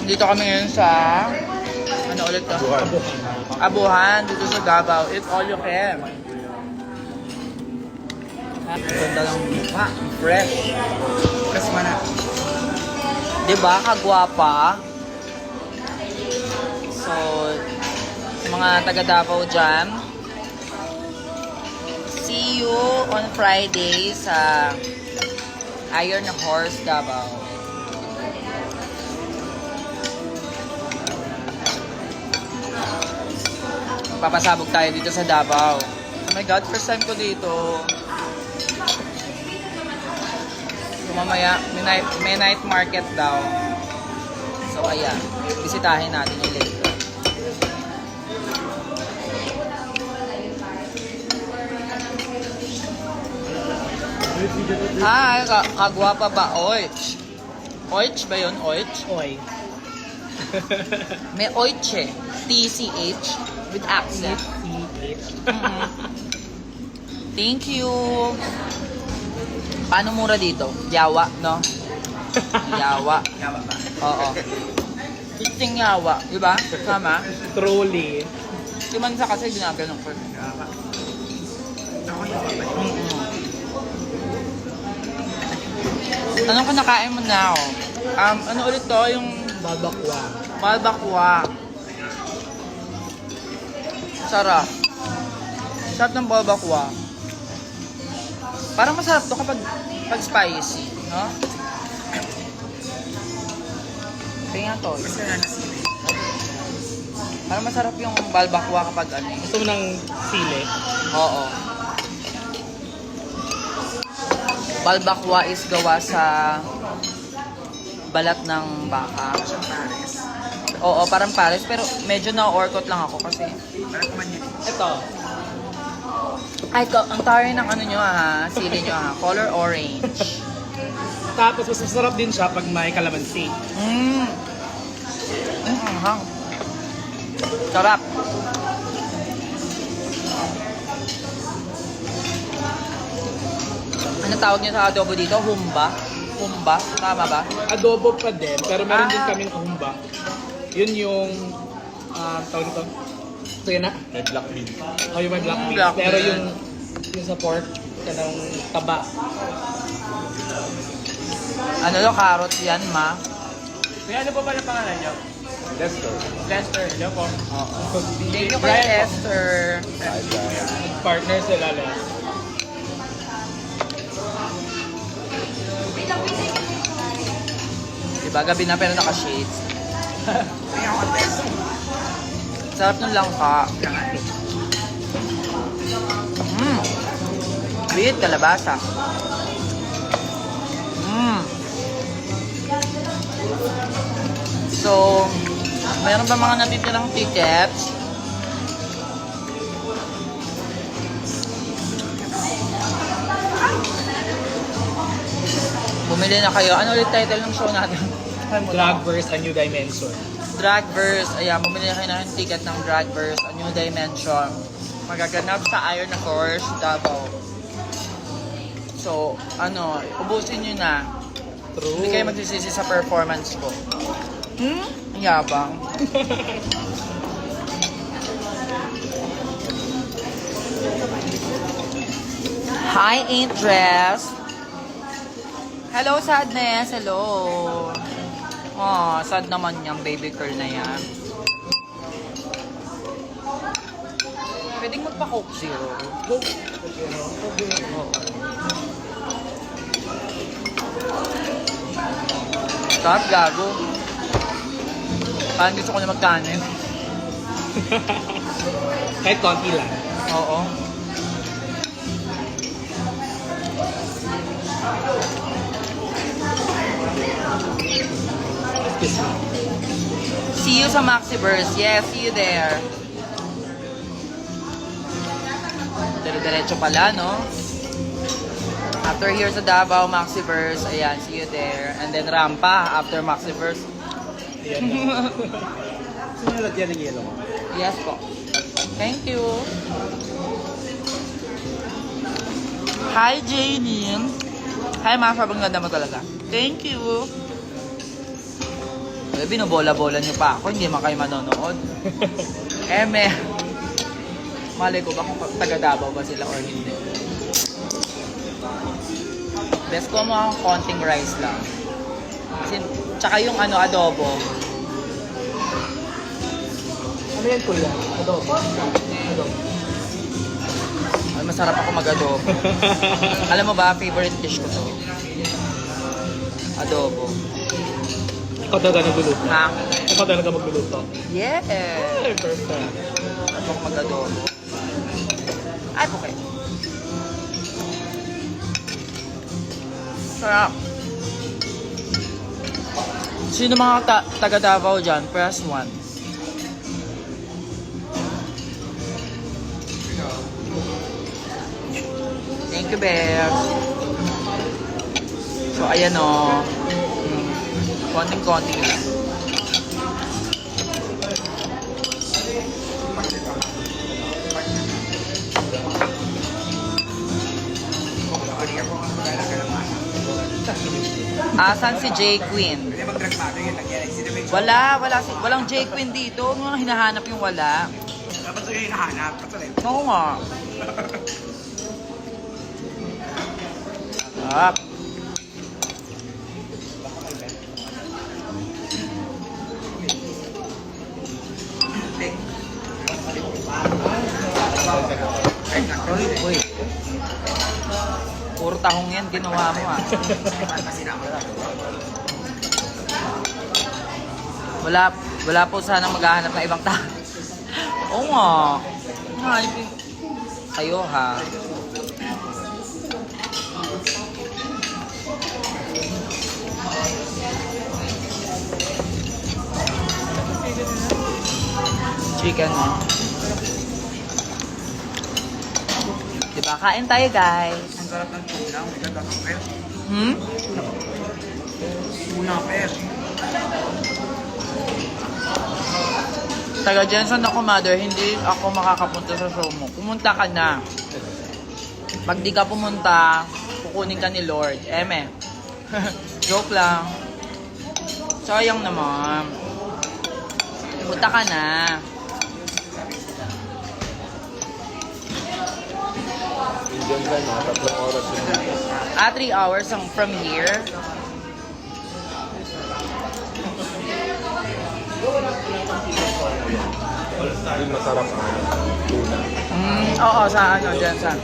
Dito kami ngayon sa... Ano ulit to? Abuhan. Dito sa Davao. Eat all you can. Ganda lang mukha. Fresh. Fresh man na. Diba? Kagwapa. So, sa mga taga Davao dyan, see you on Friday sa Iron Horse Davao. Papasabog tayo dito sa Davao. Oh my God, first time ko dito. So, mamaya, may night market daw. So, ayan. Bisitahin natin yung later. Hi, kagwapa ba? Oich. Oich ba yun? Oich? Oy. May oich eh. TCH with accent. Thank you. Paano mura dito? Yawa, no? Yawa. Yawa ba? Oo. Isting yawa. Diba? Tama? Truly. Si Mansa kasi ginaganong ko. Yawa. Ako yawa ba? Anong kinakain mo now? Ano ulit to? Yung Babakwa. balbakwa. Sarap. Sarap ng balbakwa. Parang masarap to kapag spicy, no? Tingnan to. Parang masarap yung balbakwa kapag ano. Gusto mo ng sili? Oo. Balbakwa is gawa sa balat ng baka. Oo, parang pares. Pero medyo na-orkot lang ako kasi. Ito. Ay, ang taray ng ano nyo ha. Sili nyo ha. Color orange. Tapos mas masarap din siya pag may kalamansi. Anghang. Sarap. Ano tawag niyo sa adobo dito? Humba? Humba? Tama ba? Adobo pa din, pero meron din kaming humba. Yun yung, tawag ito. Ito yun na? May black bean. Oh, yung may black bean. Black Pero bean. yung sa pork, kanang taba. Ano lo, carrot yan, ma? May ano pa pala pangalan niyo? Lester. Lester. Hello po. Oo. Thank you kay Brian po. Esther. Partner sila lang. Diba, gabi na pero naka-shades. Sarap ng langka. Sweet, kalabasa. So, mayroon ba mga natitirang tickets? Bumili na kayo. Ano ulit title ng show natin? Dragverse, A New Dimension. Dragverse. Ayan, bumili na kayo ng ticket ng Dragverse, A New Dimension. Magaganap sa Iron Horse, Davao. So, ano, ubusin nyo na. True. Hindi kayo magsisisi sa performance ko. Ang yabang. Hi, Ain't Dress. Hello, Sadness. Hello. Oh, sad naman yung baby girl na yan. Pwedeng magpa-Coke Zero. Oo. Sarap, gago. Parang gusto ko na magkanin. Kahit konti lang. Oo. Excuse me. See you sa Maxiverse. Yes, see you there. Dire-diretso pala, no? After here sa Davao, Maxiverse. Ayan, see you there. And then Rampa after Maxiverse. Ayan na. Gusto nyo lagyan ng yelo mo? Yes po. Thank you. Hi, Janine. Hi, ma. Sobrang ganda mo talaga. Thank you. Binobola-bola nyo pa ako, hindi man kayo manonood. Malay ko ba kung taga Davao ba sila or hindi. Best ko mo akong konting rice lang. Kasi, tsaka yung adobo. Ano yan kuya? Adobo. Ay, masarap ako mag-adobo. Alam mo ba, favorite dish ko to. Adobo. Ikaw talaga nagluluto. Ha? Ikaw talaga magluluto. Yeah! Ay, perfect. Ako mag-adobo. Ay, okay. Sarap. Sino mga taga Davao dyan? Press 1. Thank you, Bear. So, ayan o. Konting-konting lang. Asan si J. Queen? Walang J. Queen dito. Ano hinahanap yung wala? Dapat ito yung hinahanap. Oo nga. Sarap. Uy. Puro tahong yan, ginawa mo ah. Wala po sana maghahanap ng ibang tao. Oo nga. Kayo ha. Chicken mo. Diba? Kain tayo guys. Ang sarap ng tuna. May ganda ng pet. Tuna pet. Taga Jensen ako, mother. Hindi ako makakapunta sa show mo. Pumunta ka na. Pag di ka pumunta, kukunin ka ni Lord. Joke lang. Sayang naman. Punta ka na. Diyan tayo, mga 3 oras yun. 3 hours from here. Yung masarap ang tuna. Oo, sa Jensen.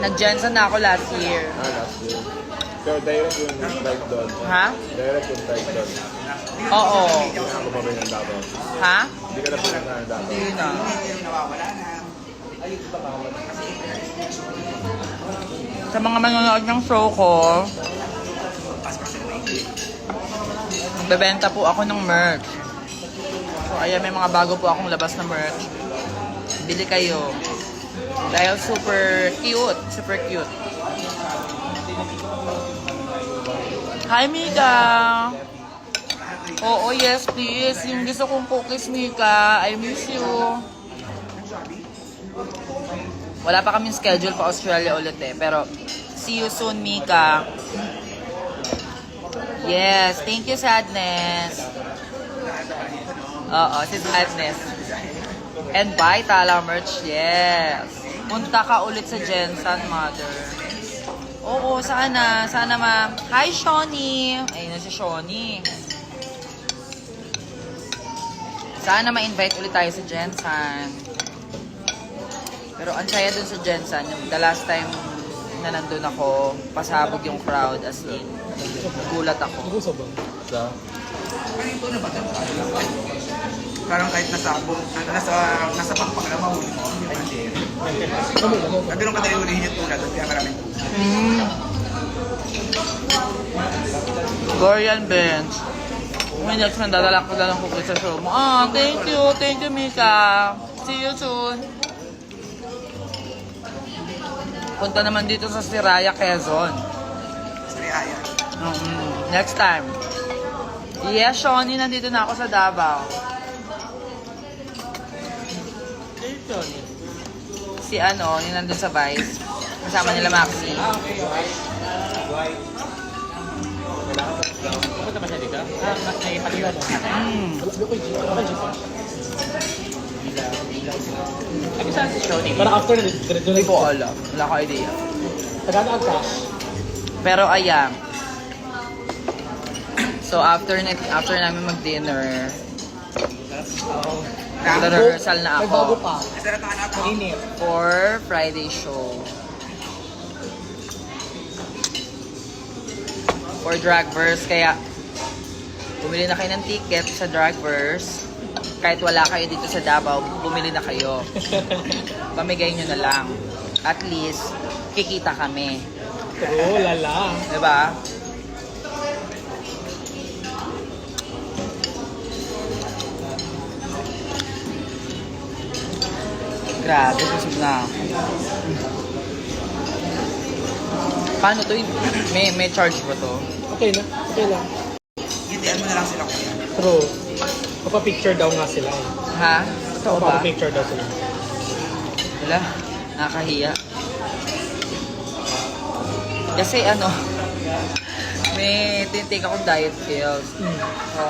Nag-Jensen na ako last year. Last year. Pero direct yung flight doon. Ha? Direct yung flight doon. Oo. Hindi ka na lumabay ng Davao. Ha? Hindi ka na pumunta ng Davao. Hindi na. Nawawala na. Sa mga manonood ng show ko, bebenta po ako ng merch. So, ayan, may mga bago po akong labas na merch. Bili kayo. Dahil super cute. Super cute. Hi, Mika! Oo, yes, please. Yung gusto kong cookies, Mika. I miss you. Wala pa kaming schedule pa Australia ulit eh. Pero, see you soon, Mika. Yes, thank you, Sadness. Oo, si Sadness. And buy Tala merch, yes. Punta ka ulit sa Jensen, mother. Oo, sana. Sana Hi, Shawnee. Ayun na si Shawnee. Sana ma-invite ulit tayo sa Jensen. Pero ang saya dun sa Jensen, the last time na nandun ako, pasabog yung crowd as in. Gulat ako. Gusto ba? Sa? Ano yung tuna ba? Parang kahit nasa pangpang na mahuli mo. Nagano'n kadali ulihin yung tuna doon. Kaya maraming tuna. Gorian Bench. Kung next man, dadala ko lang cookies sa show mo. Thank you. Thank you, Mika. See you soon. Punta naman dito sa Siraya, Quezon. Sariaya. Next time. Yes, Shawnee, nandito na ako sa Davao. Si yung nandun sa Vice. Kasama nila Maxi. Pupunta ba siya dito? May paliwan. Ano ko yung Ano saan si show dito? Parang after na dito. Hindi ko alam. Wala ko idea. Tagano ang cash? Pero ayan. So after namin mag-dinner, rehearsal na Nagbago ako pa. Mainit. for Friday show. For Dragverse, kaya bumili na kayo ng ticket sa Dragverse. Kahit wala kayo dito sa Davao, bumili na kayo. Pamigay nyo na lang. At least, kikita kami. True, lala. Diba? Grabe, busog na ako. Paano to? May charge ba to? Okay na. Okay lang. Hintian mo na lang sila kuya. True. Papapicture daw nga sila. Ha? Totoo ba? Papapicture daw sila. Wala, nakakahiya. Kasi ano, may tinitake akong diet pills. So,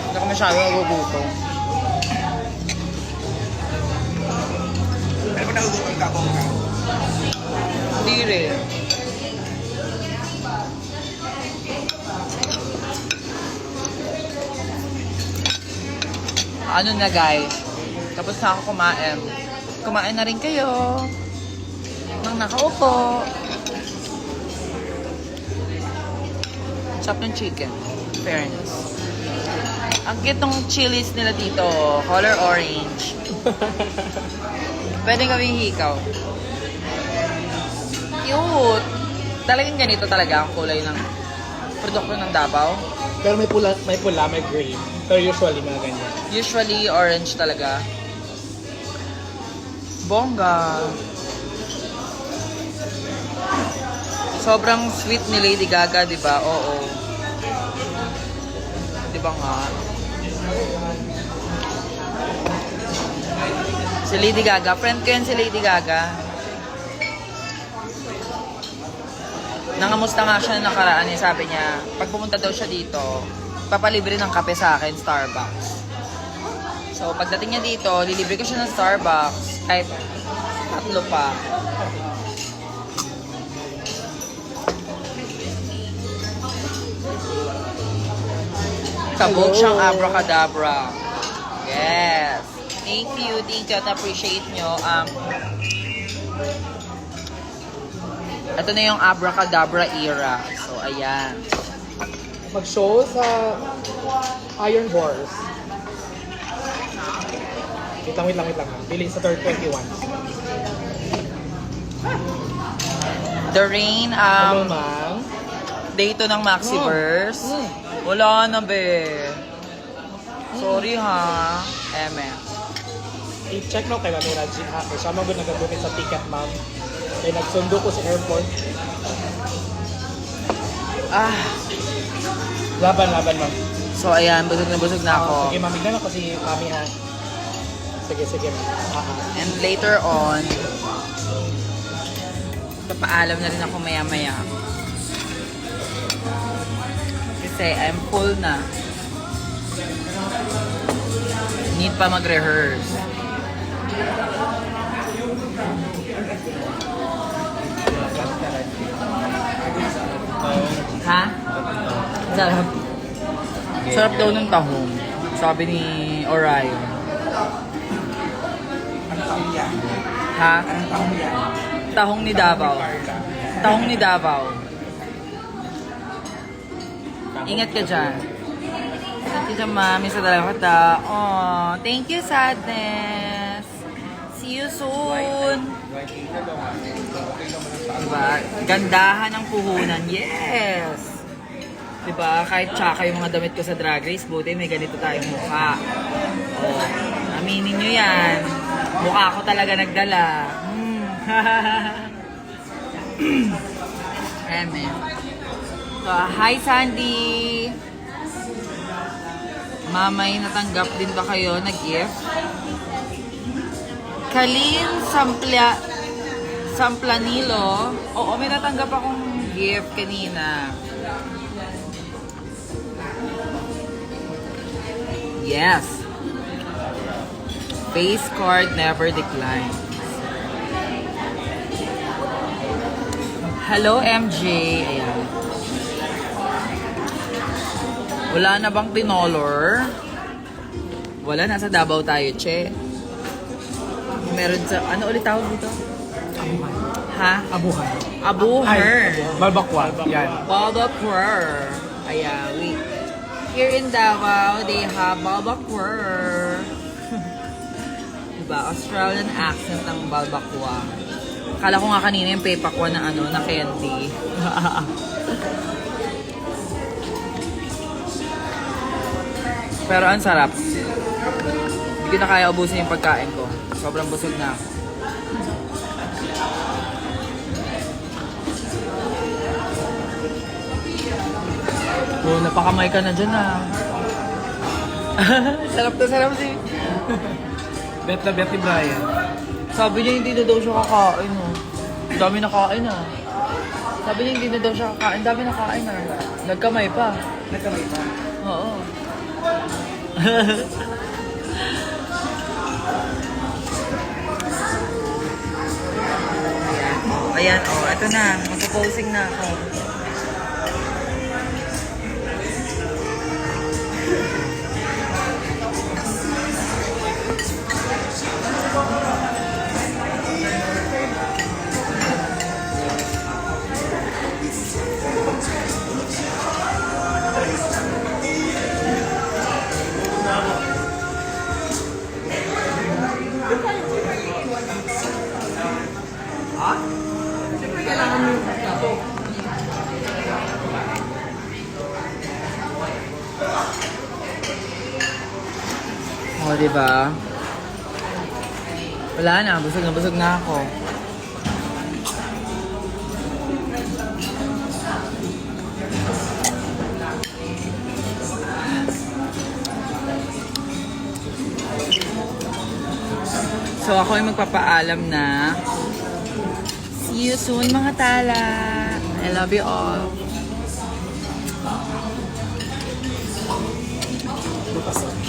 hindi ako masyado nagugutom. Pero kung nagugutom ka ako, Hindi rin. Ano na guys, tapos na ako kumain. Kumain na rin kayo. Nang nakaupo. Chop ng chicken. Fairness. Ang cute ng chilies nila dito. Color orange. Pwede gawing hikaw. Cute. Talagang ganito talaga ang kulay ng produkto ng Davao. Pero may pula, may green. Pero usually mga ganyan. Usually orange talaga. Bongga. Sobrang sweet ni Lady Gaga, di ba? Oo. Di ba nga? Si Lady Gaga. Friend ko yan si Lady Gaga. Nangamusta nga siya na nakaraan. Sabi niya, pag pumunta daw siya dito, papalibre ng kape sa akin, Starbucks. So, pagdating niya dito, lilibre ko siya ng Starbucks. Kahit 3 pa. Kabog siyang abracadabra. Yes. Thank you at appreciate nyo. Ito na yung abracadabra era. So, ayan. Mag-show sa Iron Horse. Wait lang ha. Billing sa 321. The Rain, Hello, ma'am. day to ng Maxiverse. Wala na, be. Sorry, ha. Eme. I-check mo kay Mami Raji ha. Kaya siya mag nagagumit sa ticket, ma'am. Kaya nagsundo ko sa airport. Laban, ma'am. So, ayan. Busog na ako. Sige, ma'am. Bigyan ako si Mami, ha. Sige, ma'am. And later on, papaalam na rin ako maya-maya. Kasi I'm full na. Need pa mag-rehearse. Ha? Sarap. Sarap daw ng tahong. Sabi ni Orion. anong taong yan? Ha? Anong taong yan? Tahong ni Davao. Tahong ni Davao. Ingat ka dyan. Ingat ka dyan, mami. Sa dalawa kita. Oh, thank you, Sadness. See you soon. Diba? Gandahan ng puhunan. Yes! Diba? Kahit tsaka yung mga damit ko sa Drag Race, buti may ganito tayong mukha. Oh, aminin nyo yan. Mukha ko talaga nagdala. Eme. So, hi Sandy! Mamay, natanggap din ba kayo na gift? Kalin Samplanilo. Oo, may natanggap akong gift kanina. Yes. Face card never decline. Hello, MJ. Ayan. Wala na bang tinolor? Wala, nasa Davao tayo, che. Meron sa, ano ulit tawag dito? Ha? Abuhay. Abuher. Balbakwa. Yan. Balbakur. Ayan, wait. Here in Davao, they have Balbakur. Diba? Australian accent ng Balbakwa. Akala ko nga kanina yung pepakwa na ano, na candy. Pero ang sarap. Hindi ko na kaya ubusin yung pagkain ko. Sobrang busog na ako. Oh, napakamay ka na dyan ah. Sarap na sarap si... Bet na bet ni Brian. Sabi niya hindi na daw siya kakain oh. Dami nakain ah. Sabi niya hindi na daw siya kakain. Dami nakain ah. Nagkamay pa. Nagkamay pa. Oo. Ayan, oh, ito na. Magpo-posing na ako. Oh, diba? Wala na, busog na ako. So ako ay magpapaalam na. See you soon mga tala. I love you all. Bukas.